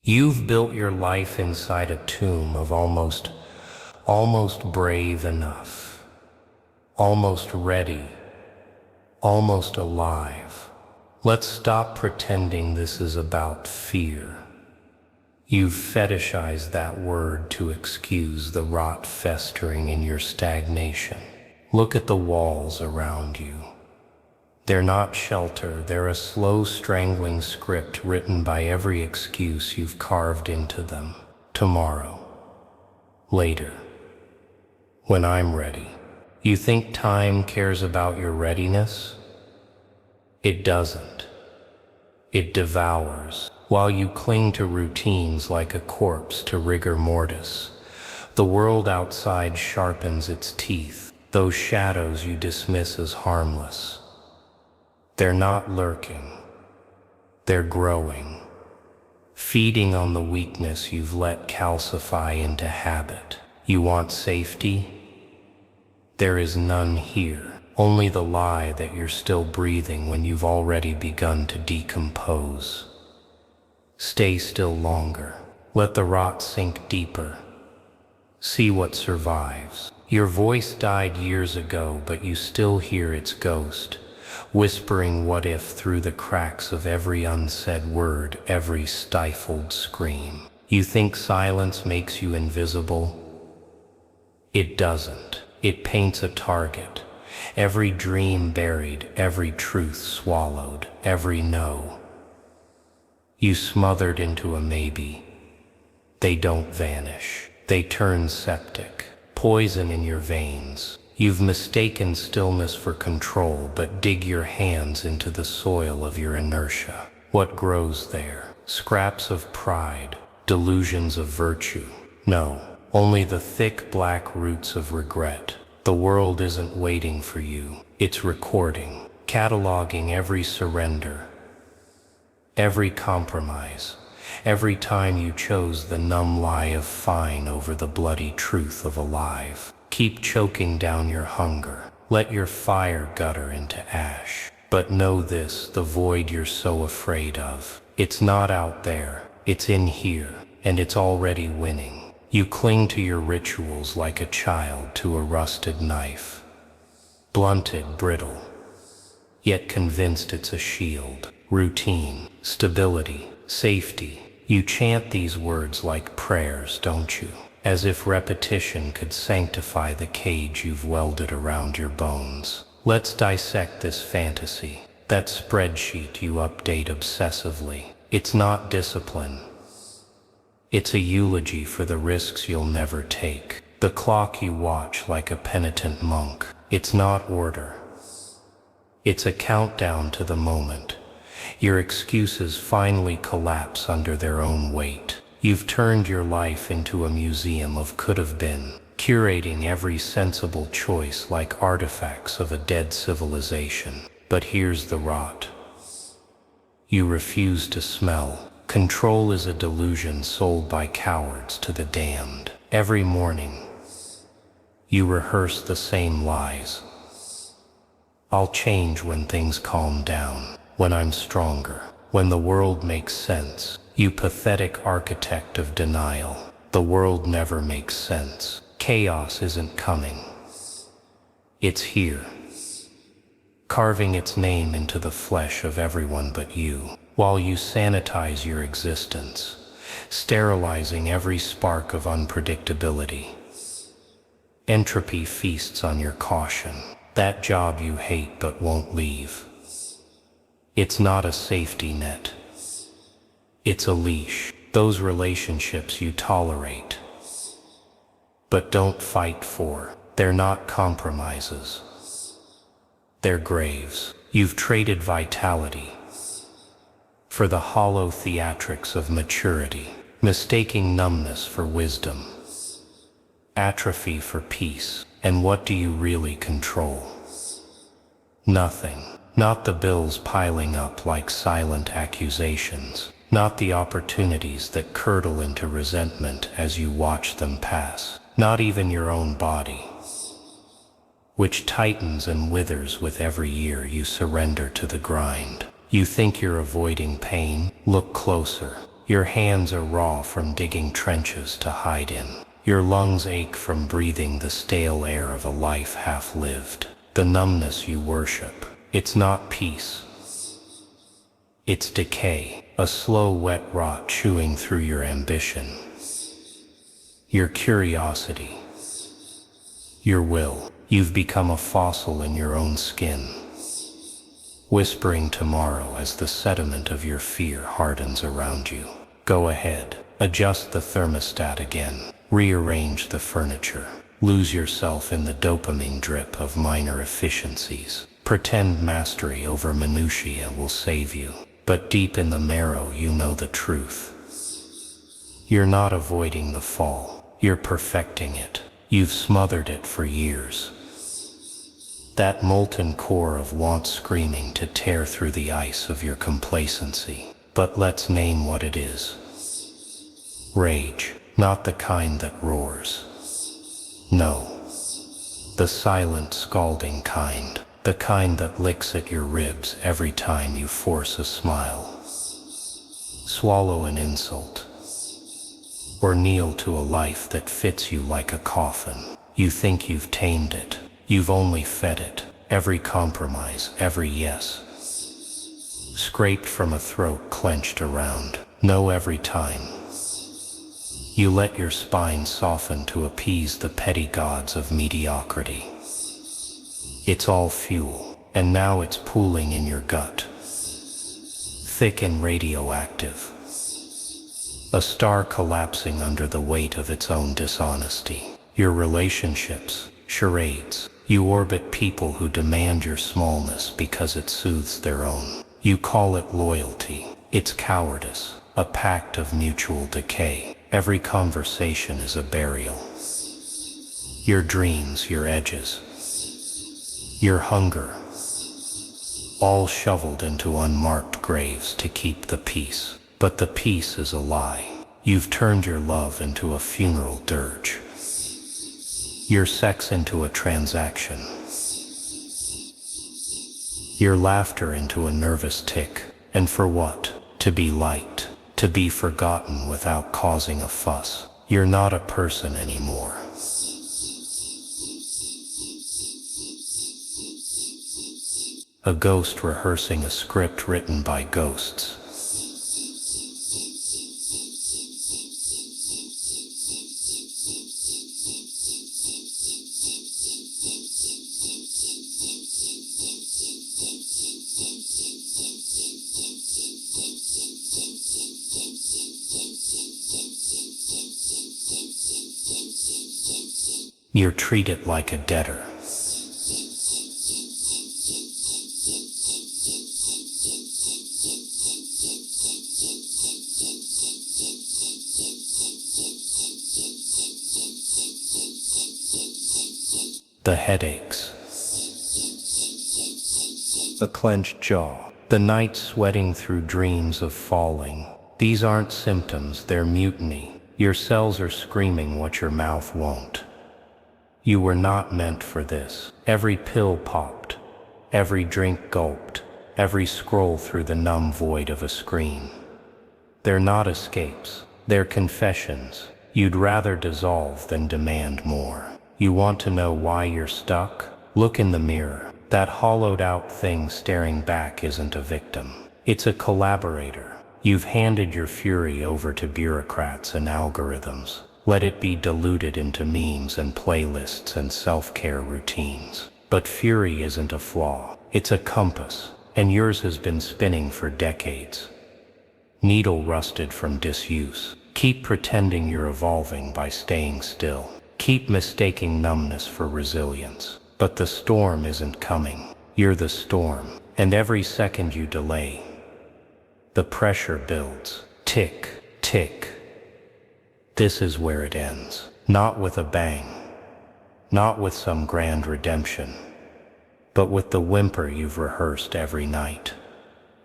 You've built your life inside a tomb of almost brave enough, almost ready, almost alive. Let's stop pretending this is about fear. You've fetishized that word to excuse the rot festering in your stagnation. Look at the walls around you. They're not shelter, they're a slow strangling script written by every excuse you've carved into them. Tomorrow. Later. When I'm ready. You think time cares about your readiness? It doesn't. It devours. While you cling to routines like a corpse to rigor mortis, the world outside sharpens its teeth, those shadows you dismiss as harmless. They're not lurking. They're growing, feeding on the weakness you've let calcify into habit. You want safety? There is none here, only the lie that you're still breathing when you've already begun to decompose. Stay still longer. Let the rot sink deeper. See what survives. Your voice died years ago, but you still hear its ghost, whispering what if through the cracks of every unsaid word, every stifled scream. You think silence makes you invisible? It doesn't. It paints a target. Every dream buried, every truth swallowed, every no. You smothered into a maybe. They don't vanish. They turn septic, poison in your veins. You've mistaken stillness for control, but dig your hands into the soil of your inertia. What grows there? Scraps of pride, delusions of virtue. No, only the thick black roots of regret. The world isn't waiting for you. It's recording, cataloging every surrender, every compromise, every time you chose the numb lie of fine over the bloody truth of alive. Keep choking down your hunger. Let your fire gutter into ash. But know this, the void you're so afraid of. It's not out there, it's in here, and it's already winning. You cling to your rituals like a child to a rusted knife. Blunted, brittle, yet convinced it's a shield. Routine, stability, safety. You chant these words like prayers, don't you? As if repetition could sanctify the cage you've welded around your bones. Let's dissect this fantasy, that spreadsheet you update obsessively. It's not discipline. It's a eulogy for the risks you'll never take. The clock you watch like a penitent monk. It's not order. It's a countdown to the moment. Your excuses finally collapse under their own weight. You've turned your life into a museum of could-have been, curating every sensible choice like artifacts of a dead civilization. But here's the rot. You refuse to smell. Control is a delusion sold by cowards to the damned. Every morning, you rehearse the same lies. I'll change when things calm down, when I'm stronger, when the world makes sense. You pathetic architect of denial. The world never makes sense. Chaos isn't coming. It's here, carving its name into the flesh of everyone but you, while you sanitize your existence, sterilizing every spark of unpredictability. Entropy feasts on your caution, that job you hate but won't leave. It's not a safety net. It's a leash, those relationships you tolerate, but don't fight for. They're not compromises. They're graves. You've traded vitality for the hollow theatrics of maturity, mistaking numbness for wisdom, atrophy for peace. And what do you really control? Nothing. Not the bills piling up like silent accusations. Not the opportunities that curdle into resentment as you watch them pass. Not even your own body, which tightens and withers with every year you surrender to the grind. You think you're avoiding pain? Look closer. Your hands are raw from digging trenches to hide in. Your lungs ache from breathing the stale air of a life half lived. The numbness you worship, it's not peace. It's decay, a slow wet rot chewing through your ambition, your curiosity, your will. You've become a fossil in your own skin, whispering tomorrow as the sediment of your fear hardens around you. Go ahead, adjust the thermostat again, rearrange the furniture, lose yourself in the dopamine drip of minor efficiencies. Pretend mastery over minutiae will save you, but deep in the marrow you know the truth. You're not avoiding the fall, you're perfecting it. You've smothered it for years. That molten core of want screaming to tear through the ice of your complacency. But let's name what it is. Rage, not the kind that roars. No, the silent scalding kind. The kind that licks at your ribs every time you force a smile. Swallow an insult, or kneel to a life that fits you like a coffin. You think you've tamed it, you've only fed it. Every compromise, every yes, scraped from a throat clenched around. No every time. You let your spine soften to appease the petty gods of mediocrity. It's all fuel, and now it's pooling in your gut, thick and radioactive. A star collapsing under the weight of its own dishonesty. Your relationships, charades. You orbit people who demand your smallness because it soothes their own. You call it loyalty. It's cowardice, a pact of mutual decay. Every conversation is a burial. Your dreams, your edges, your hunger, all shoveled into unmarked graves to keep the peace. But the peace is a lie. You've turned your love into a funeral dirge, your sex into a transaction, your laughter into a nervous tick. And for what? To be liked, to be forgotten without causing a fuss. You're not a person anymore. A ghost rehearsing a script written by ghosts. You're treated like a debtor. The headaches, the clenched jaw, the night sweating through dreams of falling. These aren't symptoms, they're mutiny. Your cells are screaming what your mouth won't. You were not meant for this. Every pill popped, every drink gulped, every scroll through the numb void of a screen. They're not escapes, they're confessions. You'd rather dissolve than demand more. You want to know why you're stuck? Look in the mirror. That hollowed out thing staring back isn't a victim. It's a collaborator. You've handed your fury over to bureaucrats and algorithms. Let it be diluted into memes and playlists and self-care routines. But fury isn't a flaw. It's a compass, and yours has been spinning for decades. Needle rusted from disuse. Keep pretending you're evolving by staying still. Keep mistaking numbness for resilience. But the storm isn't coming. You're the storm. And every second you delay, the pressure builds. Tick, tick. This is where it ends. Not with a bang. Not with some grand redemption. But with the whimper you've rehearsed every night.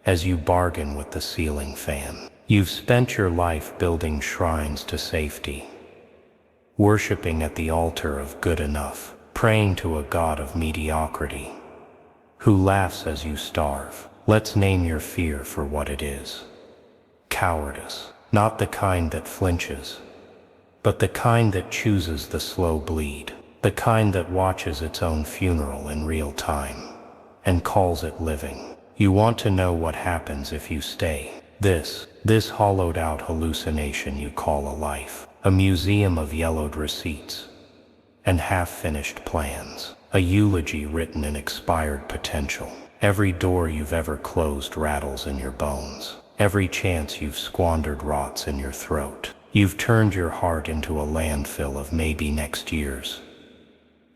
As you bargain with the ceiling fan. You've spent your life building shrines to safety. Worshipping at the altar of good enough, praying to a god of mediocrity, who laughs as you starve. Let's name your fear for what it is. Cowardice, Not the kind that flinches, but the kind that chooses the slow bleed. The kind that watches its own funeral in real time and calls it living. You want to know what happens if you stay. This hollowed out hallucination you call a life. A museum of yellowed receipts and half-finished plans. A eulogy written in expired potential. Every door you've ever closed rattles in your bones. Every chance you've squandered rots in your throat. You've turned your heart into a landfill of maybe next years.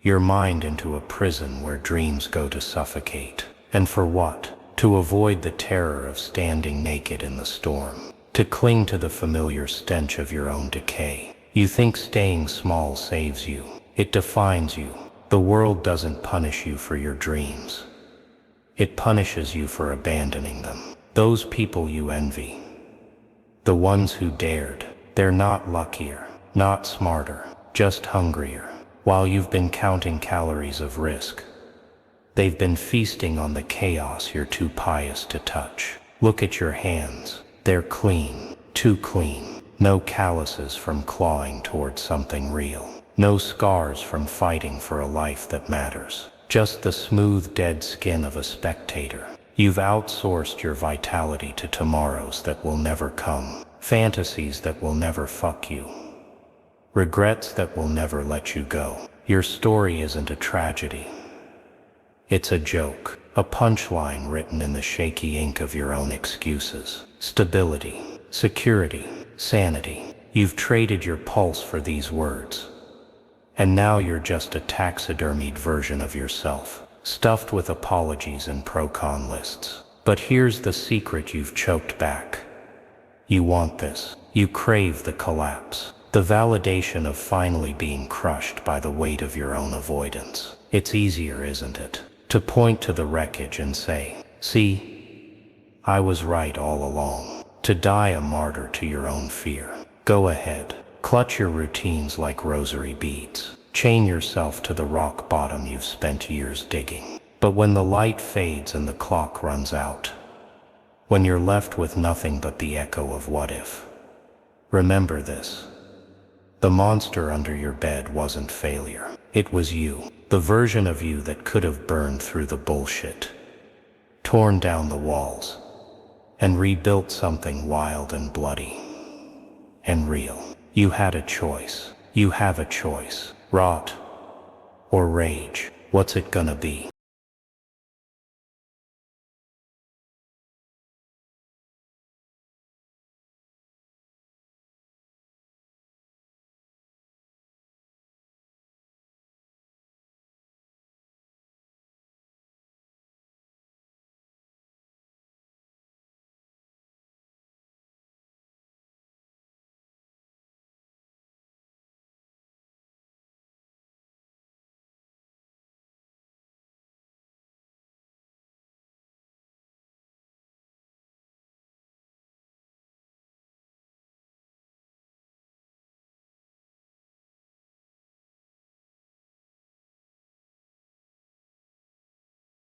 Your mind into a prison where dreams go to suffocate. And for what? To avoid the terror of standing naked in the storm. To cling to the familiar stench of your own decay. You think staying small saves you. It defines you. The world doesn't punish you for your dreams. It punishes you for abandoning them. Those people you envy, the ones who dared, they're not luckier, not smarter, just hungrier. While you've been counting calories of risk, they've been feasting on the chaos you're too pious to touch. Look at your hands. They're clean, too clean. No calluses from clawing towards something real. No scars from fighting for a life that matters. Just the smooth, dead skin of a spectator. You've outsourced your vitality to tomorrows that will never come. Fantasies that will never fuck you. Regrets that will never let you go. Your story isn't a tragedy. It's a joke. A punchline written in the shaky ink of your own excuses. Stability, security, sanity. You've traded your pulse for these words. And now you're just a taxidermied version of yourself, stuffed with apologies and pro-con lists. But here's the secret you've choked back. You want this. You crave the collapse. The validation of finally being crushed by the weight of your own avoidance. It's easier, isn't it, to point to the wreckage and say, "See, I was right all along." To die a martyr to your own fear. Go ahead. Clutch your routines like rosary beads. Chain yourself to the rock bottom you've spent years digging. But when the light fades and the clock runs out, when you're left with nothing but the echo of what if, remember this. The monster under your bed wasn't failure. It was you. The version of you that could have burned through the bullshit, torn down the walls, and rebuilt something wild and bloody and real. You had a choice. You have a choice. Rot or rage. What's it gonna be?